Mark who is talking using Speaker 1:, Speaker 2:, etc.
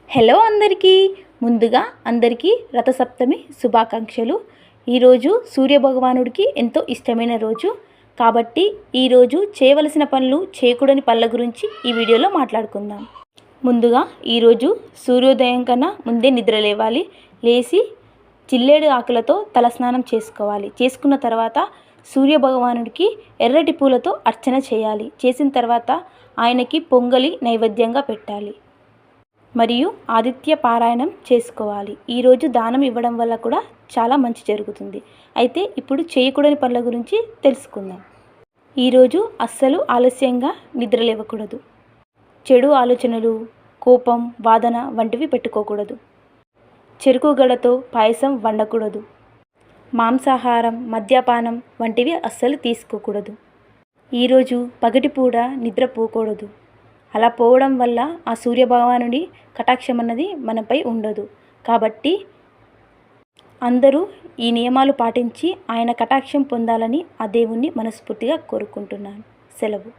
Speaker 1: Hello అందరికీ ముందుగా అందరికీ రథసప్తమి శుభాకాంక్షలు. ఈరోజు సూర్యభగవానుడికి ఎంతో ఇష్టమైన రోజు కాబట్టి ఈరోజు చేయవలసిన పనులు, చేయకూడని పనుల గురించి ఈ వీడియోలో మాట్లాడుకుందాం. ముందుగా ఈరోజు సూర్యోదయం కన్నా ముందే నిద్ర లేవాలి. లేచి జిల్లేడు ఆకులతో తలస్నానం చేసుకోవాలి. చేసుకున్న తర్వాత సూర్యభగవానుడికి ఎర్రటి పూలతో అర్చన చేయాలి. చేసిన తర్వాత ఆయనకి పొంగలి నైవేద్యంగా పెట్టాలి. మరియు ఆదిత్య పారాయణం చేసుకోవాలి. ఈరోజు దానం ఇవ్వడం వల్ల కూడా చాలా మంచి జరుగుతుంది. అయితే ఇప్పుడు చేయకూడని పనుల గురించి తెలుసుకుందాం. ఈరోజు అస్సలు ఆలస్యంగా నిద్ర లేవకూడదు. చెడు ఆలోచనలు, కోపం, వాదన వంటివి పెట్టుకోకూడదు. చెరుకు గడతో పాయసం వండకూడదు. మాంసాహారం, మద్యపానం వంటివి అస్సలు తీసుకోకూడదు. ఈరోజు పగటిపూట నిద్రపోకూడదు. అలా పోవడం వల్ల ఆ సూర్యభగవానుడి కటాక్షం అన్నది మనపై ఉండదు. కాబట్టి అందరూ ఈ నియమాలు పాటించి ఆయన కటాక్షం పొందాలని ఆ దేవుణ్ణి మనస్ఫూర్తిగా కోరుకుంటున్నాను. సెలవు.